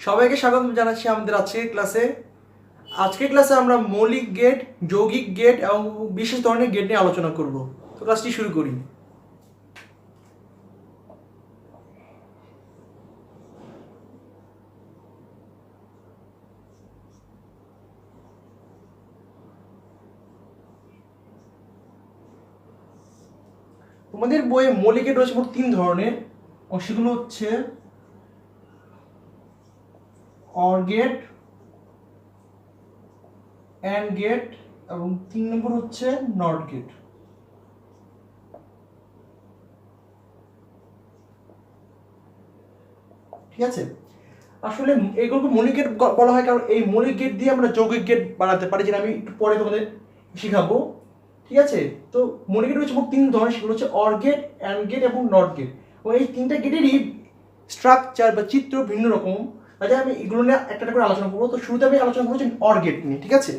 সবাইকে স্বাগত জানাচ্ছি আমাদের আজকের ক্লাসে। আমরা মৌলিক গেট, যৌগিক গেট এবং বিশেষ ধরনের গেট নিয়ে আলোচনা করব। তো ক্লাসটি শুরু করি। তোমাদের বইয়ে মৌলিক গেট রয়েছে মোট 3 ধরনের, এবং সেগুলো হচ্ছে অর গেট, অ্যান্ড গেট এবং 3 নম্বর হচ্ছে নট গেট। ঠিক আছে, আসলে এগুলোকে মৌলিক গেট বলা হয় কারণ এই মৌলিক গেট দিয়ে আমরা যৌগিক গেট বানাতে পারি, যেটা আমি একটু পরে তোমাদের শেখাবো। ঠিক আছে, তো মৌলিক গেট হচ্ছে মোট 3 ধরনের, সেগুলো হচ্ছে অর গেট, অ্যান্ড গেট এবং নট গেট। এবং এই 3টা গেটেরই স্ট্রাকচার বা চিত্র ভিন্ন রকম, কাজে আমি এগুলো নিয়ে একটা করে আলোচনা করবো। তো শুরুতে আমি আলোচনা করবো অর গেট নিয়ে। ঠিক আছে,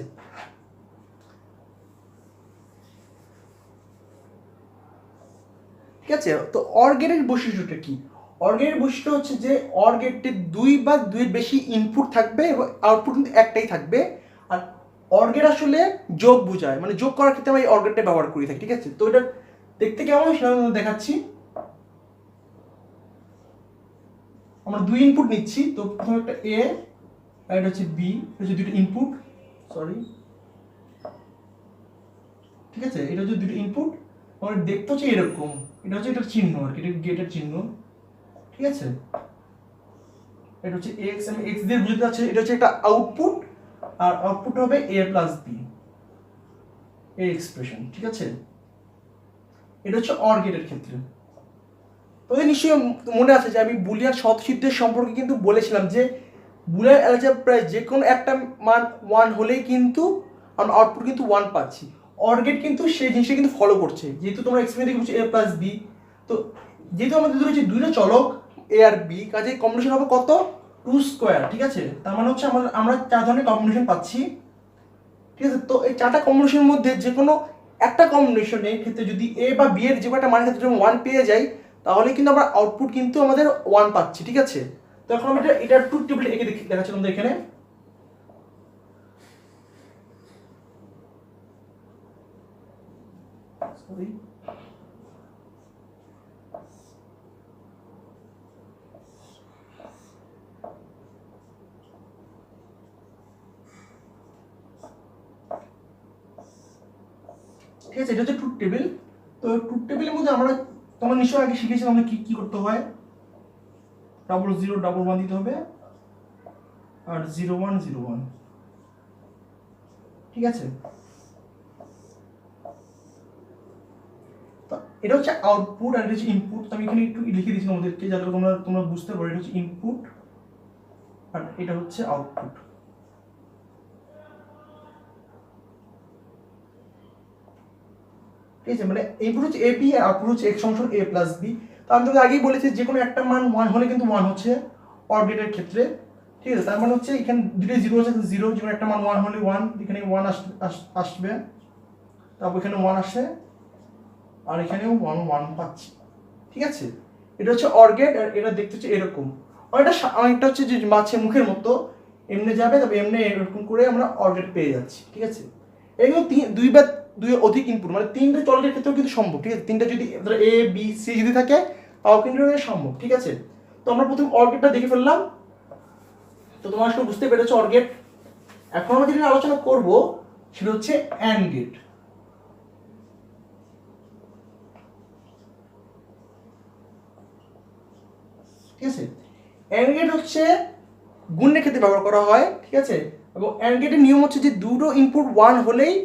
ঠিক আছে, তো অর গেটের বৈশিষ্ট্যটা কি? অর গেটের বৈশিষ্ট্য হচ্ছে যে অর গেটে 2 বা 2 এর বেশি ইনপুট থাকবে এবং আউটপুট কিন্তু একটাই থাকবে। আর অর গেট আসলে যোগ বোঝায়, মানে যোগ করার ক্ষেত্রে আমরা এই অর গেটটা ব্যবহার করি থাকি। ঠিক আছে, তো এটা দেখতে কেমন সেটা দেখাচ্ছি। আমরা 2 ইনপুট নিচ্ছি, তো প্রথমে একটা এ আর এটা হচ্ছে বি, হচ্ছে 2টা ইনপুট। সরি, ঠিক আছে, এটা হচ্ছে 2টা ইনপুট। আমরা দেখতে হচ্ছে এরকম, এটা হচ্ছে এটার চিহ্ন আর কি, এটা গেটের চিহ্ন। ঠিক আছে, এটা হচ্ছে এক্স, আমি এক্স দিয়ে বুঝতে পারছি এটা হচ্ছে একটা আউটপুট, আর আউটপুট হবে এ প্লাস বি, এই এক্সপ্রেশন। ঠিক আছে, এটা হচ্ছে অর গেটের ক্ষেত্রে। তোদের নিশ্চয়ই মনে আছে যে আমি বুলিয়ান স্বতঃসিদ্ধের সম্পর্কে কিন্তু বলেছিলাম যে বুলিয়ান অ্যালজেব্রায় যে কোনো একটা মান 1 হলেই কিন্তু আমরা আউটপুট কিন্তু 1 পাচ্ছি। অর গেট কিন্তু সেই জিনিসটা কিন্তু ফলো করছে, যেহেতু তোমরা এক্সপ্রেশন দেখে বুঝছো এ প্লাস বি। তো যেহেতু আমাদের রয়েছে 2টা চলক এ আর বি, কাজে কম্বিনেশন হবে কত? 2 স্কোয়ার। ঠিক আছে, তার মানে হচ্ছে আমরা 4 ধরনের কম্বিনেশন পাচ্ছি। ঠিক আছে, তো এই 4টা কম্বিনেশনের মধ্যে যে কোনো একটা কম্বিনেশনের ক্ষেত্রে যদি এ বা বি এর যে কোনো একটা মানের ক্ষেত্রে যখন 1 পেয়ে যাই, তাহলে কিন্তু আমরা আউটপুট কিন্তু আমাদের 1 পাচ্ছি। ঠিক আছে, তো এখন আমি এটা ট্রুথ টেবিল এঁকে দেখাচ্ছি তোমাদের এখানে। সরি, ঠিক আছে, এটা হচ্ছে ট্রুথ টেবিল। তো ট্রুথ টেবিলের মধ্যে তোমরা নিশ্চয়ই আগে শিখেছি আমরা কি করতে হয়। 0011 দিতে হবে আর 0101। ঠিক আছে, এটা হচ্ছে আউটপুট আর এটা হচ্ছে ইনপুট। আমি এখানে একটু লিখে দিচ্ছি তোমাদেরকে যাতে তোমরা বুঝতে পারো। এটা হচ্ছে ইনপুট আর এটা হচ্ছে আউটপুট। ঠিক আছে, মানে ইনপুট হচ্ছে এ বি আর আউটপুট হচ্ছে এক্স সমান এ প্লাস বি। তো আমি তোকে আগেই বলেছি যে কোনো একটা মান 1 হলে কিন্তু 1 হচ্ছে অর গেটের ক্ষেত্রে। ঠিক আছে, তার মানে হচ্ছে এখানে দুটো জিরো আছে, জিরো, যেমন একটা মান 1 হলে 1, এখানে 1 আসবে, তারপর এখানে 1 আসে, আর এখানেও 1 পাচ্ছি। ঠিক আছে, এটা হচ্ছে অর গেট আর এটা দেখতে হচ্ছে এরকম। অনেকটা হচ্ছে যে মাছের মুখের মতো এমনি যাবে, তবে এমনি এরকম করে আমরা অর গেট পেয়ে যাচ্ছি। ঠিক আছে, এগুলো 2 বা 2 অধিক ইনপুট, মানে 3টে চলকের ক্ষেত্রেও কিন্তু সম্ভব। ঠিক আছে, 3টা যদি এ বি সি যদি থাকে তাও কিন্তু সম্ভব। ঠিক আছে, তো আমরা প্রথম অর গেটটা দেখে ফেললাম। তো তোমরা আসলে বুঝতে পেরেছো অর গেট। এখন আমরা যেটা আলোচনা করব সেটা হচ্ছে অ্যান্ড গেট। ঠিক আছে, অ্যান্ড গেট হচ্ছে গুণের ক্ষেত্রে ব্যবহার করা হয়। ঠিক আছে, এবং অ্যান্ড গেটের নিয়ম হচ্ছে যে দুটো ইনপুট 1 হলেই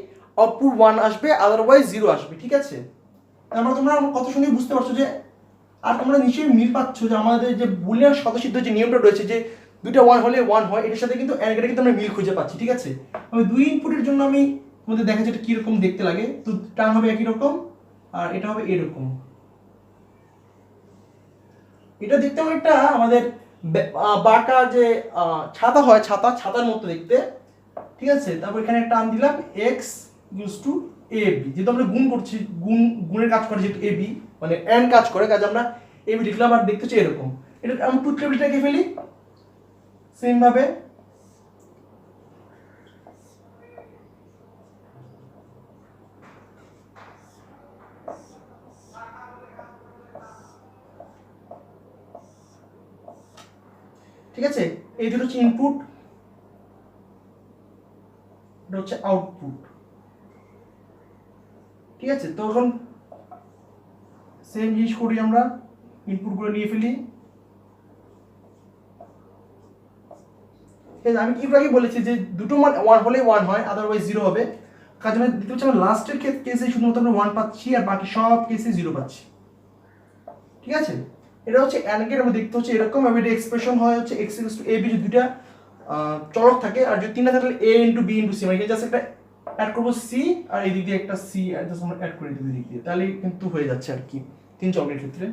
আউটপুট 1 আসবে, আদারওয়াইজ 0 আসবে। ঠিক আছে, তারপরে তোমরা আমার কথা শুনে বুঝতে পারছো যে, আর তোমরা নিশ্চয়ই মিল পাচ্ছ যে আমাদের যে বুলিয়ান স্বতঃসিদ্ধ যে নিয়মটা রয়েছে যে দুটো 1 হলে 1 হয়, এটার সাথে কিন্তু অ্যান্ড গেটে কিন্তু আমরা মিল খুঁজে পাচ্ছি। ঠিক আছে, আমি 2 ইনপুটের জন্য আমি তোমাদের দেখাচ্ছি এটা কিরকম দেখতে লাগে। তো টার্ন হবে একই রকম আর এটা হবে এরকম। এটা দেখতে অনেকটা আমাদের বাঁকা যে ছাতা হয়, ছাতার মতো দেখতে। ঠিক আছে, তারপর এখানে একটা টান দিলাম x equals to A B, যেহেতু আমরা গুণ করছি, গুণের কাজ করে যেহেতু এ বি, মানে এন কাজ করে, কাজে আমরা এ বি লিখলাম। আর দেখতে হচ্ছে এরকম। এটা আমি ট্রুথ টেবিলটা এঁকে ফেলি। সেম ভাবে ঠিক আছে, এই দুটো হচ্ছে ইনপুট, এটা হচ্ছে আউটপুট। ঠিক আছে, তো এখন সেম জিনিস করি, আমরা ইনপুটগুলো নিয়ে ফেলি। আমি একটু আগে বলেছি যে দুটো মান 1 হলে 1 হয়, আদারওয়াইজ 0 হবে। কাজ মানে দেখতে পাচ্ছি আমরা লাস্টের কেসে শুধুমাত্র আমরা 1 পাচ্ছি আর বাকি সব কেসে 0 পাচ্ছি। ঠিক আছে, এটা হচ্ছে অ্যান্ড গেট। আমরা দেখতে হচ্ছে এরকম, এবং এটা এক্সপ্রেশন হয় হচ্ছে x a b, যদি দুইটা চলক থাকে, আর যদি তিনটা থাকে a * b * c, মানে জাস্ট একটা অ্যাড করব c, আর এই দিক দিয়ে একটা c জাস্ট আমরা অ্যাড করে দেব এই দিক দিয়ে, তাহলে কিন্তু হয়ে যাচ্ছে আর কি তিন চলকের ক্ষেত্রে।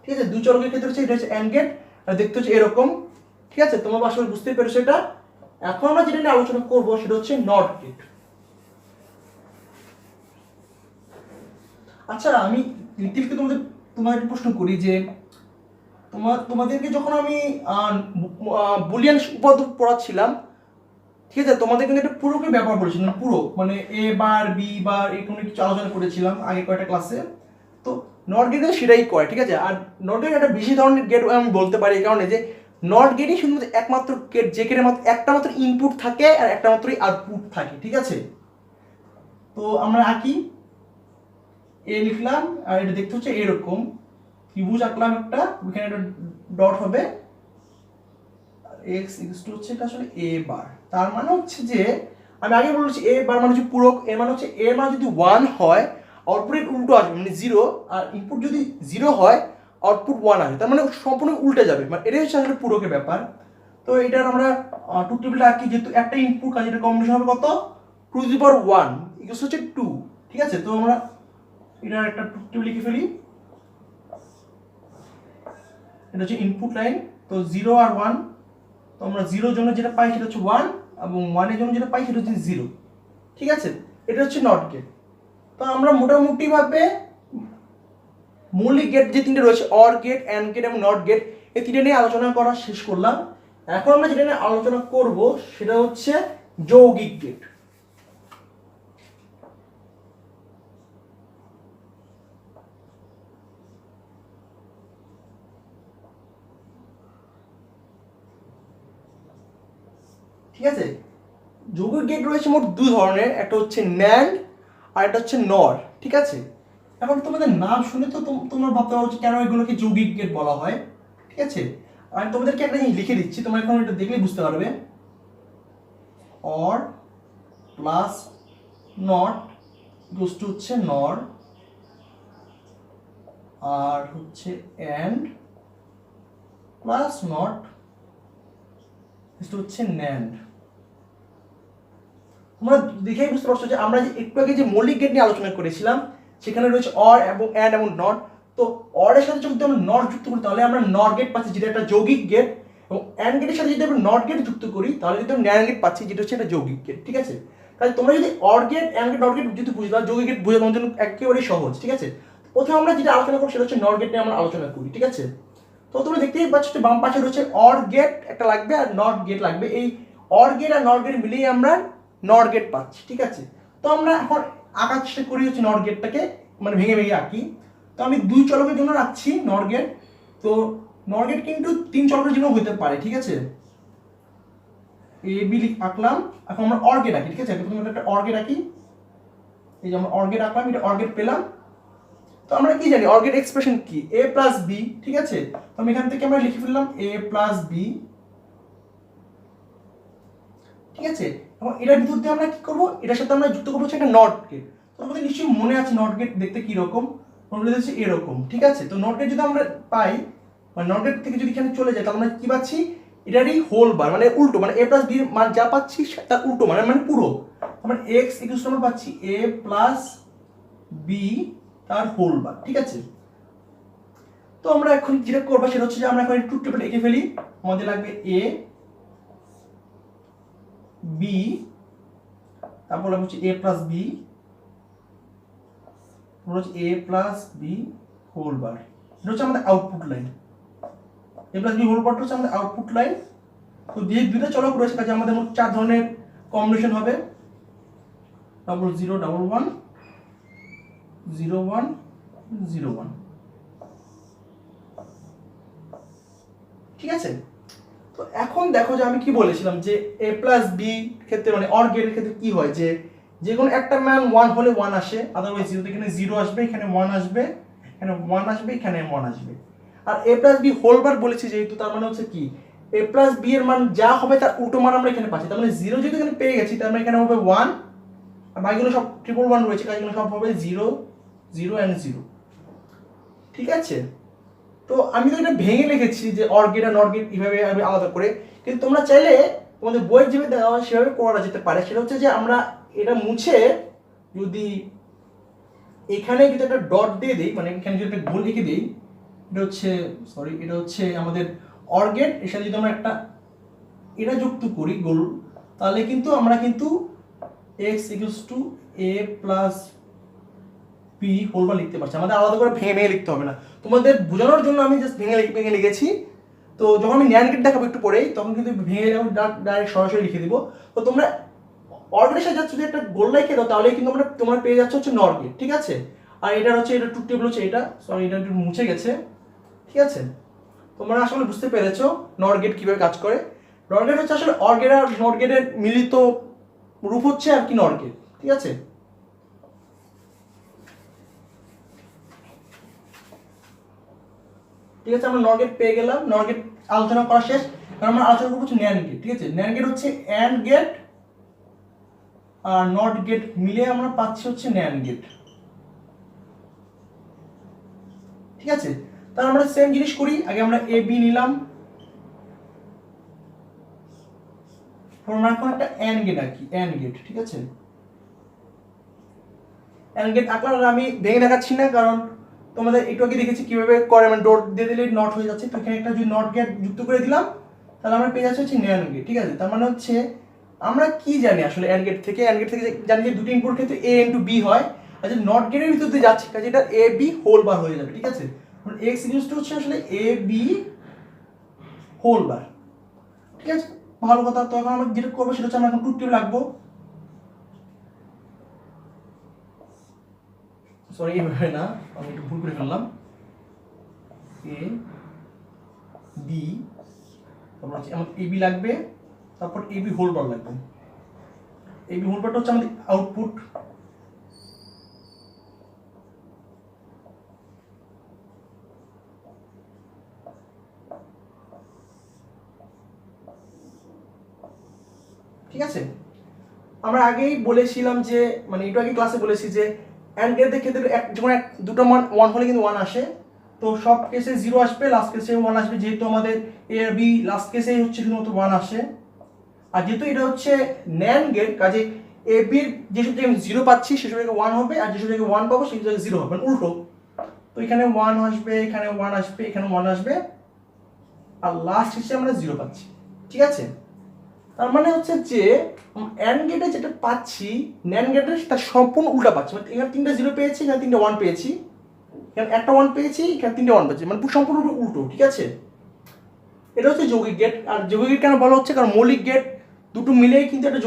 ঠিক আছে, দুই চলকের ক্ষেত্রে হচ্ছে এটা হচ্ছে অ্যান্ড গেট, আর দেখতে হচ্ছে এরকম। ঠিক আছে, তোমরা আসলে বুঝতেই পেরেছো এটা। এখন আমরা যেটা নিয়ে আলোচনা করব সেটা হচ্ছে নট গেট। আচ্ছা, আমি লিটিলকে তোমাদের প্রশ্ন করি যে তোমাদেরকে যখন আমি বুলিয়ান উপপাদ্য পড়াচ্ছিলাম, ঠিক আছে, তোমাদের কিন্তু একটা পুরোকে ব্যবহার করেছিলাম, পুরো মানে a বার b বার এরকম কিছু আলোচনা করেছিলাম আগে কয়েকটা ক্লাসে। তো নট গেট সেটাই করে। ঠিক আছে, আর নট গেট একটা বেশি ধরনের গেট আমি বলতে পারি, এই কারণে যে নট গেটই শুধুমাত্র একমাত্র গেট যে গেটের মাত্র একটা মাত্র ইনপুট থাকে আর একটা মাত্রই আউটপুট থাকে। ঠিক আছে, তো আমরা আঁকি, এ লিখলাম, আর এটা দেখতে হচ্ছে এরকম ত্রিভুজ আঁকলাম একটা, ওখানে একটা ডট হবে, x হচ্ছে এটা আসলে a বার। তার মানে হচ্ছে যে আমি আগে বলেছি a বার মানে হচ্ছে পূরক, এর মানে হচ্ছে এর মান যদি 1 হয় আউটপুট উল্টো আসবে, মানে 0, আর ইনপুট যদি 0 হয় আউটপুট 1 আসবে, তার মানে সম্পূর্ণ উল্টে যাবে, মানে এটাই হচ্ছে আসলে পূরকের ব্যাপার। তো এটার আমরা ট্রুথ টেবিলটা আঁকি, যেহেতু একটা ইনপুট কাজে এটা কম্বিনেশন হবে কত, 2^1 হচ্ছে 2। ঠিক আছে, তো আমরা এটার একটা ট্রুথ টেবিল লিখে ফেলি। এটা হচ্ছে ইনপুট লাইন, তো 0 আর 1, তো আমরা 0 জন্য যেটা পাই সেটা হচ্ছে 1, এবং 1 এর জন্য যেটা পাই সেটা হচ্ছে 0। ঠিক আছে, এটা হচ্ছে নট গেট। তো আমরা মোটামুটি ভাবে মৌলিক গেট যে তিনটে রয়েছে, অর গেট, অ্যান্ড গেট এবং নট গেট, এই তিনটে নিয়ে আলোচনা করা শেষ করলাম। এখন আমরা যেটা নিয়ে আলোচনা করব সেটা হচ্ছে যৌগিক গেট। ঠিক আছে, যৌগিক গেট রয়েছে মোট দুই ধরনের, একটা হচ্ছে ন্যান্ড আর একটা হচ্ছে নর। ঠিক আছে, এখন তোমাদের নাম শুনে তো তোমার ভাবতে পারো কেন এগুলোকে যৌগিক গেট বলা হয়। ঠিক আছে, আমি তোমাদেরকে একটা জিনিস লিখে দিচ্ছি, তোমরা এখন এটা দেখলেই বুঝতে পারবে। Or plus not equals to হচ্ছে নর, আর হচ্ছে অ্যান্ড প্লাস নট হচ্ছে ন্যান্ড। তোমরা দেখেই বুঝতে পারছো যে আমরা যে একটু আগে যে মৌলিক গেট নিয়ে আলোচনা করেছিলাম সেখানে রয়েছে অর এবং অ্যান্ড এবং নট। তো অর এর সাথে যদি আমরা নট যুক্ত করি তাহলে আমরা নট গেট পাচ্ছি, যেটা একটা যৌগিক গেট, এবং অ্যান্ড গেটের সাথে যদি আমরা নট গেট যুক্ত করি তাহলে কিন্তু আমরা ন্যান্ড গেট পাচ্ছি, যেটা হচ্ছে একটা যৌগিক গেট। ঠিক আছে, তাহলে তোমরা যদি or gate, and gate, not gate যদি বুঝতে পারো, যৌগিক গেট বোঝা তোমার জন্য একেবারেই সহজ। ঠিক আছে, প্রথমে আমরা যেটা আলোচনা করবো সেটা হচ্ছে নট গেট নিয়ে আমরা আলোচনা করি। ঠিক আছে, তো তোমরা দেখতেই পাচ্ছ যে বাম পাশে রয়েছে অর গেট একটা লাগবে আর নট গেট লাগবে, এই অর গেট আর নট গেট মিলিয়ে আমরা নট গেট পাচ্ছি। ঠিক আছে, তো আমরা এখন আঁকার চেষ্টা করি হচ্ছে নট গেটটাকে, মানে ভেঙে ভেঙে আঁকি। তো আমি দুই চলকের জন্য রাখছি নট গেট, তো নট গেট কিন্তু তিন চলকের জন্য হতে পারে। ঠিক আছে, এ বি আঁকলাম, এখন আমরা অর গেট আঁকি। ঠিক আছে, প্রথমে একটা অর গেট আঁকি, এই যে আমরা অর গেট আঁকলাম, এটা অর গেট পেলাম। তো আমরা কি জানি অর গেট এক্সপ্রেশন কি, a প্লাস বি। ঠিক আছে, তো আমি এখান থেকে আমরা লিখে ফেললাম a প্লাস বি। ঠিক আছে, এবং এটার ভিতর দিয়ে আমরা কি করব, এটার সাথে আমরা যুক্ত করবো হচ্ছে একটা নট গেট। তো আমাদের নিশ্চয়ই মনে আছে নট গেট দেখতে কি রকম, নট গেট হচ্ছে এরকম। ঠিক আছে, তো নট গেট যদি আমরা পাই, মানে নট গেট থেকে যদি এখানে চলে যায় তাহলে আমরা কি পাচ্ছি, এটারই হোল বার, মানে উল্টো, মানে a প্লাস বি মান যা পাচ্ছি তার উল্টো, মানে পুরো আমরা x ইকুয়ালস টু আমরা পাচ্ছি a প্লাস বি তার হোল বার। ঠিক আছে, তো আমরা এখন যেটা করবো সেটা হচ্ছে যে আমরা এখন ট্রুথ টেবিল এঁকে ফেলি। আমাদের লাগবে a b, তারপর হচ্ছে a প্লাস বি, তারপর হচ্ছে a plus B whole bar, এটা হচ্ছে আমাদের output line. A plus B whole part হচ্ছে আমাদের আউটপুট লাইন। তো যে দুটো চলক রয়েছে কাজে আমাদের মোট 4 ধরনের কম্বিনেশন হবে, 0 0 1 1 0 1 0 1, ঠিক আছে। তো এখন দেখো যে আমি কি বলেছিলাম যে এ প্লাস বি ক্ষেত্রে মানে অর গেটের ক্ষেত্রে কি হয় যে যে কোনো একটা মান 1 হলে 1 আসে, আদারওয়াইজ 0, এখানে 0 আসবে, এখানে 1 আসবে, এখানে 1 আসবে, এখানে 1 আসবে। আর এ প্লাস বি হোল বার বলেছি যেহেতু, তার মানে হচ্ছে কি এ প্লাস বি এর মান যা হবে তার উল্টো মান আমরা এখানে পাচ্ছি। তার মানে 0 যেহেতু এখানে পেয়ে গেছি, তার মানে এখানে হবে 1, আর বাকিগুলো সব 1 রয়েছে, কাজগুলো সব হবে 0 0 এন্ড 0, ঠিক আছে। তো আমি তো এটা ভেঙে লিখেছি যে অর গেট আর নট গেট এইভাবে আমি আলাদা করে, কিন্তু তোমরা চাইলে তোমাদের বইয়ের যেভাবে দেওয়া হয় সেভাবে করা যেতে পারে। সেটা হচ্ছে যে আমরা এটা মুছে যদি এখানে যদি একটা ডট দিয়ে দিই, মানে এখানে যদি একটা গোল লিখে দিই, এটা হচ্ছে এটা হচ্ছে আমাদের অর গেট, এর সাথে যদি আমরা একটা এটা যুক্ত করি গোল, তাহলে কিন্তু আমরা কিন্তু x a plus P whole bar লিখতে পারছি। আমাদের আলাদা করে ভেঙে ভেঙে লিখতে হবে না, তোমাদের বোঝানোর জন্য আমি জাস্ট ভেঙে ভেঙে লিখেছি। তো যখন আমি ন্যান্ড গেট দেখাবো একটু পরেই, তখন কিন্তু ভেঙে ডাইরেক্ট সরাসরি লিখে দিব। তো তোমরা অর্ডারের সাথে যদি একটা গোল লিখে দাও তাহলে কিন্তু তোমরা পেয়ে যাচ্ছে হচ্ছে নট গেট, ঠিক আছে। আর এটা হচ্ছে এটা ট্রুথ টেবিল হচ্ছে এটা, সরি এটা একটু মুছে গেছে, ঠিক আছে। তোমরা আসলে বুঝতে পেরেছো নট গেট কিভাবে কাজ করে। নট গেট হচ্ছে আসলে অর গেট আর নট গেটের মিলিত রূপ হচ্ছে আর কি নট গেট, ঠিক আছে। ঠিক আছে, আমরা নট গেট পেয়ে গেলাম, নট গেট আলোচনা করা শেষ। কারণ আমরা আলোচনা করবো হচ্ছে ন্যান্ড গেট, ঠিক আছে। ন্যান্ড গেট হচ্ছে অ্যান্ড গেট আর নট গেট মিলে আমরা পাচ্ছি হচ্ছে ন্যান্ড গেট, ঠিক আছে। তাহলে আমরা সেম জিনিস করি, আগে আমরা এ বি নিলাম, আমরা এখন একটা অ্যান্ড গেট আঁকি, অ্যান্ড গেট, ঠিক আছে। অ্যান্ড গেট আঁকলাম, আমি ভেঙে দেখাচ্ছি না কারণ তোমাদের একটু আগে দেখেছি কিভাবে করে, মানে ডট দিয়ে দিলে নট হয়ে যাচ্ছে। তো এখানে একটা যদি নট গেট যুক্ত করে দিলাম তাহলে আমরা পেয়ে যাচ্ছি হচ্ছে ন্যান্ড গেট, ঠিক আছে। তার মানে হচ্ছে আমরা কি জানি আসলে অ্যান্ড গেট থেকে, অ্যান্ড গেট থেকে জানি যে দুটো ইনপুট ক্ষেত্রে a ইনটু b হয়, আর যে নট গেটের ভিতর দিয়ে যাচ্ছে কাজে এটা a b হোল বার হয়ে যাবে, ঠিক আছে। মানে x ইকুয়ালস টু হচ্ছে আসলে a b হোল বার, ঠিক আছে। ভালো কথা। তো এখন আমরা যেটা করবো সেটা হচ্ছে আমরা এখন ট্রুথ টেবিল রাখবো, সরি এইভাবে না, আমি একটু ভুল করে ফেললাম, এ বি, তারপর আমার এ বি লাগবে, তারপর এ বি হোল বার লাগবে। এ বি হোল বারটা হচ্ছে আমাদের আউটপুট, ঠিক আছে। আমরা আগেই বলেছিলাম যে মানে একটু আগে ক্লাসে বলেছি যে অ্যান্ড গেটের ক্ষেত্রে যখন দুটো মান 1 হলে কিন্তু 1 আসে, তো সব কেসে 0 আসবে, লাস্ট কেসে 1 আসবে, যেহেতু আমাদের এ আর বি লাস্ট কেসেই হচ্ছে শুধুমাত্র 1 আসে। আর যেহেতু এটা হচ্ছে ন্যান্ড গেট কাজে এ বির যেসব জায়গায় আমি 0 পাচ্ছি সেসব জায়গায় 1 হবে, আর যেসব জায়গায় 1 পাবো সেই জায়গায় 0 হবে, উল্টো। তো এখানে 1 আসবে, এখানে 1 আসবে, এখানে 1 আসবে, আর লাস্ট হিসেবে আমরা 0 পাচ্ছি, ঠিক আছে। তার মানে হচ্ছে যে অ্যান্ড গেটে যেটা পাচ্ছি ন্যান্ড গেটে তার সম্পূর্ণ উল্টা পাচ্ছি। মানে এখানে 3টা 0 পেয়েছি, এখানে 3টা 1 পেয়েছি, এখানে একটা 1 পেয়েছি, এখানে 3টা 1 পেয়েছি, মানে সম্পূর্ণ উল্টো, ঠিক আছে। এটা হচ্ছে যৌগিক গেট। আর যৌগিক গেট কেন বলা হচ্ছে, কারণ মৌলিক গেট দুটো মিলেই কিন্তু একটা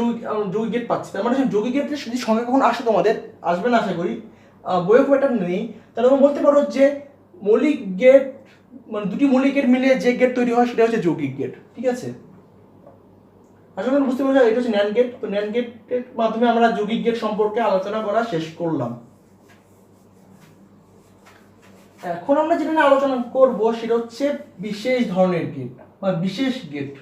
যৌগিক গেট পাচ্ছি। তার মানে যৌগিক গেটের যদি সংখ্যা কখন আসে, তোমাদের আসবে না আশা করি, বইয়ে খুব একটা নেই, তাহলে তোমরা বলতে পারো যে মৌলিক গেট মানে দুটি মৌলিক গেট মিলে যে গেট তৈরি হয় সেটা হচ্ছে যৌগিক গেট, ঠিক আছে। আসলে বুঝতে পারছো এটা হচ্ছে ন্যান্ড গেট। তো ন্যান্ড গেটের মাধ্যমে আমরা যৌগিক গেট সম্পর্কে আলোচনা করা শেষ করলাম। এখন আমরা যেটা নিয়ে আলোচনা করব সেটা হচ্ছে বিশেষ ধরনের গেট বা বিশেষ গেট।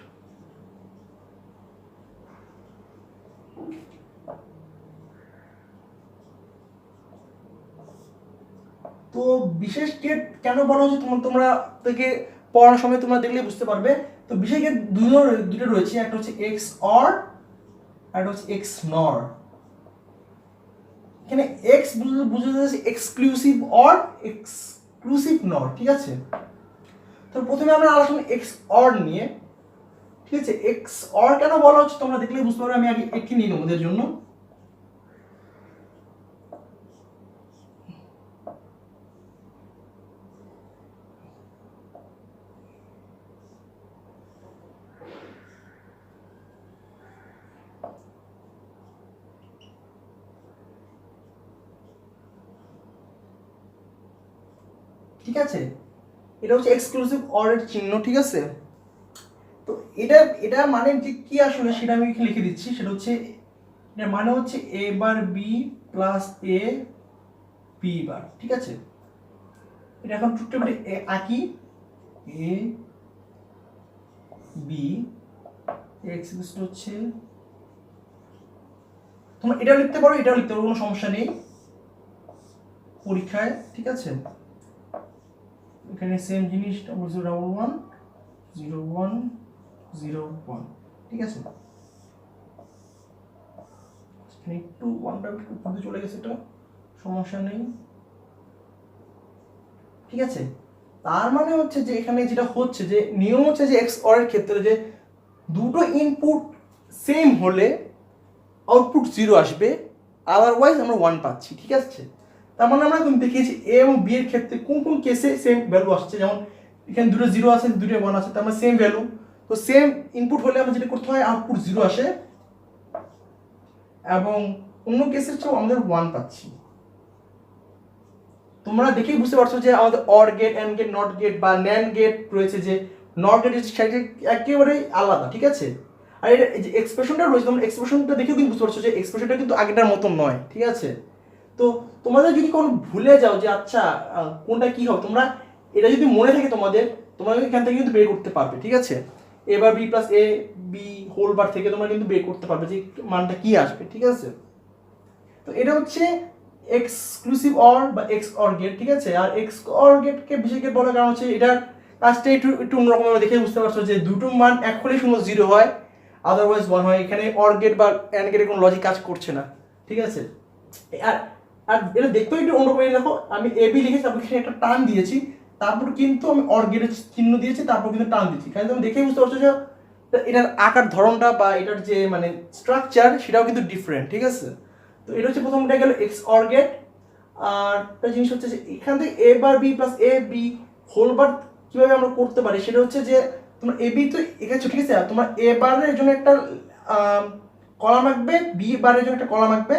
তো বিশেষ গেট কেন বলা হচ্ছে তোমরা থেকে পড়ানোর সময় তোমরা দেখলে বুঝতে পারবে। তো বিশেষ গেট দুটো রয়েছে, একটা হচ্ছে এক্স অর আর একটা হচ্ছে এক্স নর। এখানে এক্স বুঝতে যাচ্ছে এক্সক্লুসিভ অর এক্সক্লুসিভ নর, ঠিক আছে। তো প্রথমে আমরা আলোচনা এক্স অর নিয়ে, ঠিক আছে। এক্স অর কেন বলা হচ্ছে তোমরা দেখলে বুঝতে পারবে। আমি আগে একটি নিয়ে নেবো ওদের জন্য। ঠিক আছে, এটা হচ্ছে এক্সক্লুসিভ অরের চিহ্ন, ঠিক আছে। তো এটা মানে যে কি আসলে সেটা আমি এখানে লিখে দিচ্ছি, সেটা হচ্ছে এটার মানে হচ্ছে এ বার বি প্লাস এ বি বার, ঠিক আছে। এটা এখন ট্রুথ টেবিলে আঁকি, এ বি এক্স হচ্ছে, তোমরা এটাও লিখতে পারো এটাও লিখতে পারো, কোনো সমস্যা নেই পরীক্ষায়, ঠিক আছে। এখানে সেম জিনিস 0011 01 01, ঠিক আছে। এখানে একটু ওয়ানটা একটু চলে গেছে, এটা সমস্যা নেই, ঠিক আছে। তার মানে হচ্ছে যে এখানে যেটা হচ্ছে যে নিয়ম হচ্ছে যে এক্স অর এর ক্ষেত্রে যে দুটো ইনপুট সেম হলে আউটপুট 0 আসবে, আদারওয়াইজ আমরা 1 পাচ্ছি, ঠিক আছে। তার মানে আমরা এখন দেখিয়েছি এ এবং বি এর ক্ষেত্রে কোন কোন কেসে সেম ভ্যালু আসছে, যেমন এখানে দুটো 0 আছে দুটো 1 আছে, তার মানে সেম ভ্যালু। তো সেম ইনপুট হলে আমরা যেটা করতে হয় আউটপুট 0 আসে, এবং অন্য কেসের চেয়েও আমাদের 1 পাচ্ছি। তোমরা দেখেই বুঝতে পারছো যে আমাদের or gate, and gate, not gate বা ন্যান্ড গেট রয়েছে, যে নট গেট সেটা একেবারেই আলাদা, ঠিক আছে। আর এটা যে এক্সপ্রেশনটা রয়েছে, তোমরা এক্সপ্রেশনটা দেখেও কিন্তু বুঝতে পারছো যে এক্সপ্রেশনটা কিন্তু আগেটার মতন নয়, ঠিক আছে। তো তোমাদের যদি কোনো ভুলে যাও যে আচ্ছা কোনটা কি হবে, তোমরা এটা যদি মনে থাকে তোমাদের, তোমরা এখান থেকে কিন্তু বের করতে পারবে, ঠিক আছে। এ বার B plus A B whole বার থেকে তোমরা কিন্তু বের করতে পারবে যে মানটা কি আসবে, ঠিক আছে। তো এটা হচ্ছে এক্সক্লুসিভ অর বা এক্স অর গেট, ঠিক আছে। আর এক্স অর গেটকে বিশেষ গেট বলার কারণ হচ্ছে এটার কাজটা একটু একটু অন্যরকম দেখে বুঝতে পারছো যে দুটো মান এক হলেই শুধু 0 হয়, আদারওয়াইজ 1 হয়। এখানে অর গেট বা অ্যান্ড গেটের কোনো লজিক কাজ করছে না, ঠিক আছে। আর আর এটা দেখতেও একটু অন্যরকম, দেখো আমি এ বি লিখেছি, তারপর এখানে একটা টান দিয়েছি, তারপর কিন্তু আমি অর গেটের চিহ্ন দিয়েছি, তারপর কিন্তু টান দিয়েছি, কারণ তুমি দেখেই বুঝতে পারছো যে এটার আকার ধরনটা বা এটার যে মানে স্ট্রাকচার সেটাও কিন্তু ডিফারেন্ট, ঠিক আছে। তো এটা হচ্ছে প্রথমটা গেল এক্স অর গেট। আর একটা জিনিস হচ্ছে যে এখান থেকে এ বার B plus A B whole বার কিভাবে আমরা করতে পারি, সেটা হচ্ছে যে তোমার এ বি তো এখানে, ঠিক আছে। তোমার এ বারের জন্য একটা কলাম আঁকবে, বি বারের জন্য একটা কলাম আঁকবে,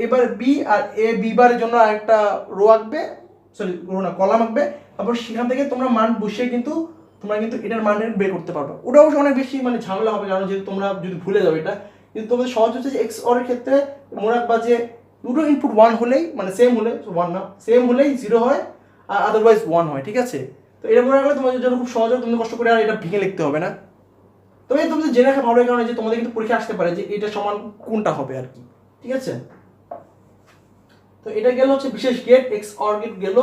এবার বি আর এ বি বারের জন্য আরেকটা রো আঁকবে, সরি রো না কলাম আঁকবে। তারপর সেখান থেকে তোমরা মান বসিয়ে কিন্তু তোমরা কিন্তু এটার মান বের করতে পারবে। ওটা অবশ্য অনেক বেশি মানে ঝামেলা হবে, কারণ যেহেতু তোমরা যদি ভুলে যাও এটা, কিন্তু তোমাদের সহজ হচ্ছে যে এক্স অর এর ক্ষেত্রে মনে রাখবা যে দুটো ইনপুট 1 হলেই মানে সেম হলে 1 না সেম হলেই 0 হয়, আর আদারওয়াইজ 1 হয়, ঠিক আছে। তো এটা মনে রাখলে তোমাদের জন্য খুব সহজ হবে, তুমি কষ্ট করে আর এটা ভেঙে লিখতে হবে না। তবে তোমাদের জেনে রাখা ভালো, কারণে যে তোমাদের কিন্তু পরীক্ষা আসতে পারে যে এটা সমান কোনটা হবে আর কি, ঠিক আছে। তো এটা গেল হচ্ছে বিশেষ গেট এক্স অর গেট গেল।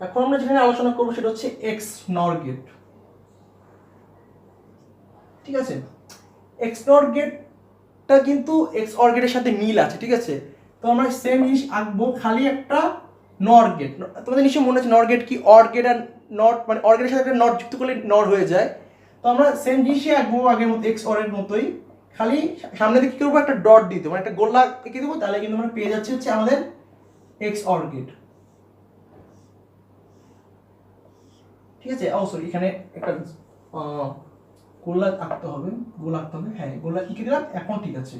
এখন আমরা যেখানে আলোচনা করবো সেটা হচ্ছে এক্স নর গেট, ঠিক আছে। এক্স নর গেটটা কিন্তু এক্স অর গেটের সাথে মিল আছে, ঠিক আছে। তো আমরা সেম জিনিস আঁকবো, খালি একটা নর গেট। তোমাদের নিশ্চয়ই মনে হচ্ছে নর গেট কি, অর গেট আর নট মানে অর গেটের সাথে একটা নট যুক্ত করলে নর হয়ে যায়। তো আমরা সেম জিনিসই আঁকবো আগের মতো এক্স অর এর মতোই, খালি সামনে দিকে কি করবো একটা ডট দিয়ে দেবো, মানে একটা গোল্লা এঁকে দেবো, তাহলে কিন্তু আমরা পেয়ে যাচ্ছি হচ্ছে আমাদের এক্স অর গেট, ঠিক আছে। ও সরি এখানে একটা গোল্লা আঁকতে হবে, গোল আঁকতে হবে, হ্যাঁ গোল্লা এঁকে দিলাম, এখন ঠিক আছে।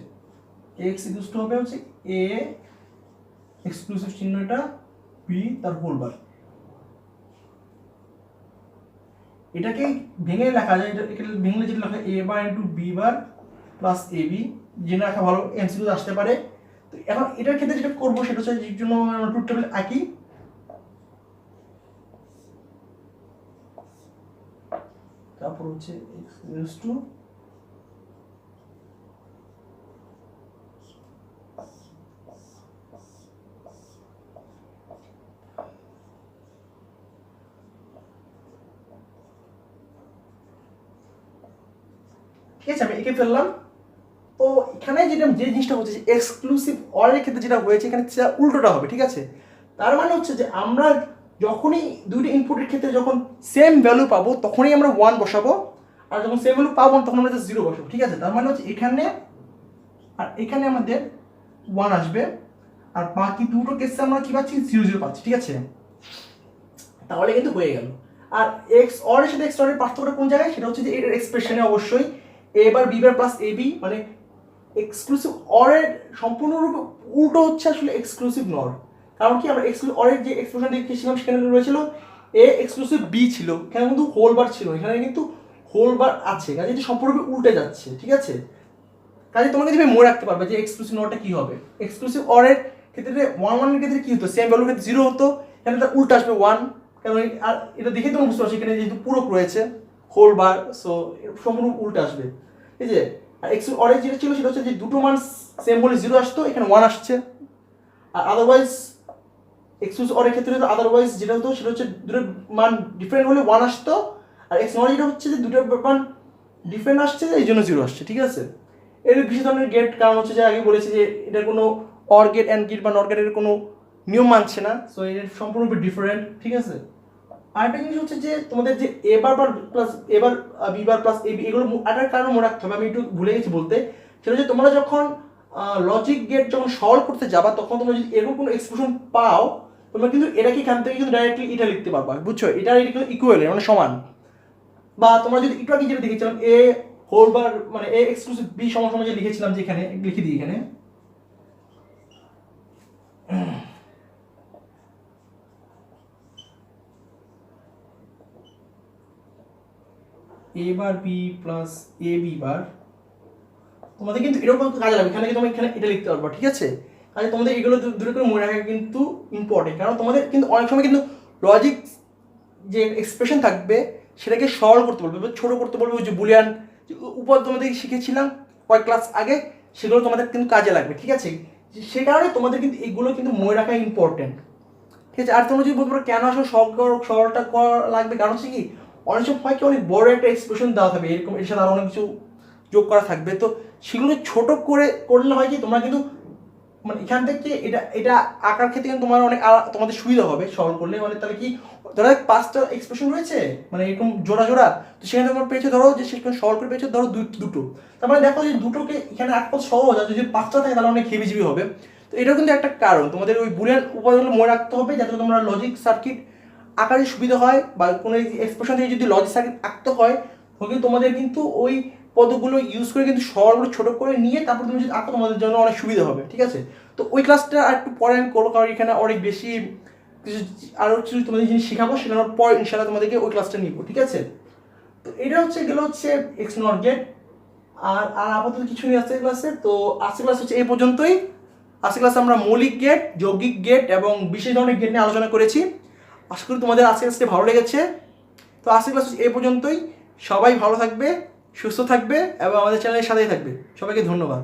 এক্স ইকুয়াল টু হবে হচ্ছে এ এক্সক্লুসিভ চিহ্ন এটা বি তার হোল বার। এটাকে ভেঙে লেখা যায়, এটা এখানে ভেঙে যেটা লেখা A bar into B bar plus A B, জেনে রাখা ভালো, এমসিকিউ আসতে পারে। তো এখন এটার ক্ষেত্রে যেটা করবো সেটা হচ্ছে এর জন্য ট্রুথ টেবিল আঁকি, তারপর হচ্ছে এক্স ইকুয়াল টু ঠিক আছে, আমি এঁকে ফেললাম। তো এখানে যেটা যে জিনিসটা হচ্ছে যে এক্সক্লুসিভ অরের ক্ষেত্রে যেটা হয়েছে এখানে উল্টোটা হবে, ঠিক আছে। তার মানে হচ্ছে যে আমরা যখনই দুইটা ইনপুটের ক্ষেত্রে যখন সেম ভ্যালু পাবো তখনই আমরা 1 বসাবো, আর যখন সেম ভ্যালু পাবো তখন আমরা জাস্ট 0 বসাবো, ঠিক আছে। তার মানে হচ্ছে এখানে আর এখানে আমাদের 1 আসবে, আর বাকি দুটো কেসে আমরা কি পাচ্ছি 0 0 পাচ্ছি, ঠিক আছে। তাহলে কিন্তু হয়ে গেল। আর এক্স অর এর সাথে এক্স অর এর পার্থক্যটা কোন জায়গায়, সেটা হচ্ছে যে এর এক্সপ্রেশনে অবশ্যই এ বার B bar plus A B, মানে এক্সক্লুসিভ অর এর সম্পূর্ণরূপে উল্টো হচ্ছে আসলে এক্সক্লুসিভ নর। কারণ কি আমরা এক্সক্লুসিভ অরের যে এক্সপ্রেশন দেখেছিলাম সেখানে রয়েছিল এ এক্সক্লুসিভ বি ছিল, এখানে কিন্তু হোল বার ছিল, এখানে কিন্তু হোল বার আছে, কাজে এটি সম্পূর্ণ উল্টে যাচ্ছে, ঠিক আছে। কাজে তোমাকে যদি মনে রাখতে পারবে যে এক্সক্লুসিভ নটটা কি হবে। এক্সক্লুসিভ অরের ক্ষেত্রে 1 1 এর ক্ষেত্রে কি হতো, সেম ভ্যালুর ক্ষেত্রে 0 হতো, এখানে এটা উল্টা আসবে 1, কারণ আর এটা দেখে তোমরা বুঝতে পারছো এখানে যেহেতু পূরক রয়েছে হোল বার, সো সম্পূর্ণ উল্টে আসবে, ঠিক আছে। আর এক্সক্লুসিভ অরের যেটা ছিল সেটা হচ্ছে যে দুটো মান সেম বলে 0 আসতো, এখানে 1 আসছে। আর আদারওয়াইজ এক্সক্লুসিভ অরের ক্ষেত্রে আদারওয়াইজ যেটা হতো সেটা হচ্ছে দুটো মান ডিফারেন্ট হলে 1 আসতো, আর এক্স নট যেটা হচ্ছে যে দুটো মান ডিফারেন্ট আসছে এই জন্য 0 আসছে, ঠিক আছে। এর বিশেষ ধরনের গেট, কারণ হচ্ছে যে আগে বলেছি যে এটার কোনো অর গেট অ্যান্ড গেট বা নট গেটের কোনো নিয়ম মানছে না, সো এর সম্পূর্ণরূপে ডিফারেন্ট, ঠিক আছে। আরেকটা জিনিস হচ্ছে যে তোমাদের যে এ বার plus A bar B bar plus A B, এগুলো আরেকটা কারণ মনে রাখতে হবে, আমি একটু ভুলে গেছি বলতে, সেটা হচ্ছে তোমরা যখন লজিক গেট যখন সলভ করতে যাবা তখন তোমরা যদি এরকম কোনো এক্সপ্রেশন পাও, তোমরা কিন্তু এটাকে এখান থেকে কিন্তু ডাইরেক্টলি এটা লিখতে পারবা, বুঝছো, এটা কিন্তু ইকুয়ালেন্ট মানে সমান। বা তোমরা যদি একটু আগে যেটা দেখেছিলাম এ হোল বার মানে এ এক্সক্লুসিভ বি সমান সমান যে লিখেছিলাম, যে এখানে লিখে দিই এখানে এ বার বি প্লাস এ বি বার, তোমাদের কিন্তু এরকম কাজে লাগবে, এখানে তুমি এখানে এটা লিখতে পারবা, ঠিক আছে। কাজে তোমাদের এগুলো দূরে করে মনে রাখা কিন্তু ইম্পর্টেন্ট, কারণ তোমাদের কিন্তু অনেক সময় কিন্তু লজিক যে এক্সপ্রেশন থাকবে সেটাকে সরল করতে বলবে, ছোট করতে বলবে, ওই যে বুলিয়ান উপর তোমাদের শিখেছিলাম কয়েক ক্লাস আগে, সেগুলো তোমাদের কিন্তু কাজে লাগবে, ঠিক আছে। সেই কারণে তোমাদের কিন্তু এগুলো কিন্তু মনে রাখা ইম্পর্টেন্ট, ঠিক আছে। আর তোমরা যদি বলতে পারো কেন আসলে সরলটা করা লাগবে, কারণ হচ্ছে কি অনেক সময় হয় কি অনেক বড় একটা এক্সপ্রেশন দেওয়া থাকবে, এরকম এর সাথে আরো অনেক কিছু যোগ করা থাকবে, তো সেগুলো ছোট করে করলে হয় কি তোমরা কিন্তু মানে এখান থেকে এটা এটা আঁকার ক্ষেত্রে কিন্তু তোমার অনেক তোমাদের সুবিধা হবে সলভ করলে। মানে তাহলে কি ধরো 5টা এক্সপ্রেশন রয়েছে মানে এরকম জোড়া জোড়া, তো সেখানে তোমার পেয়েছে ধরো যে সেখানে সলভ করে পেয়েছে ধরো দুটো, তার মানে দেখো যে দুটোকে এখানে আঁকা সহজ, আর যদি 5টা থাকে তাহলে অনেক হেবিজিবি হবে। তো এটাও কিন্তু একটা কারণ, তোমাদের ওই বুলিয়ান উপাদানগুলো মনে রাখতে হবে যাতে তোমরা লজিক সার্কিট আঁকারে সুবিধা হয়, বা কোনো এক্সপ্রেশন থেকে যদি লজিক সার্কিট আঁকতে হয় তখন তোমাদের কিন্তু ওই পদগুলো ইউজ করে কিন্তু সরলগুলো ছোট করে নিয়ে তারপর তুমি যদি আঁকো তোমাদের জন্য অনেক সুবিধা হবে, ঠিক আছে। তো ওই ক্লাসটা আর একটু পরে আমি করবো, কারণ এখানে অনেক বেশি কিছু আরও কিছু তোমাদের জিনিস শেখাবো, শেখানোর পর ইনশাআল্লাহ তোমাদেরকে ওই ক্লাসটা নিব, ঠিক আছে। তো এটা হচ্ছে এগুলো হচ্ছে এক্স নট গেট, আর আর আপাতত কিছু নেই আজকের ক্লাসে। তো আজকের ক্লাস হচ্ছে এই পর্যন্তই। আজকের ক্লাসে আমরা মৌলিক গেট, যৌগিক গেট এবং বিশেষ ধরনের গেট নিয়ে আলোচনা করেছি। আশা করি তোমাদের আজকের ক্লাসটি ভালো লেগেছে। তো আজকের ক্লাস এই পর্যন্তই। সবাই ভালো থাকবে, সুস্থ থাকবে এবং আমাদের চ্যানেলের সাথেই থাকবে। সবাইকে ধন্যবাদ।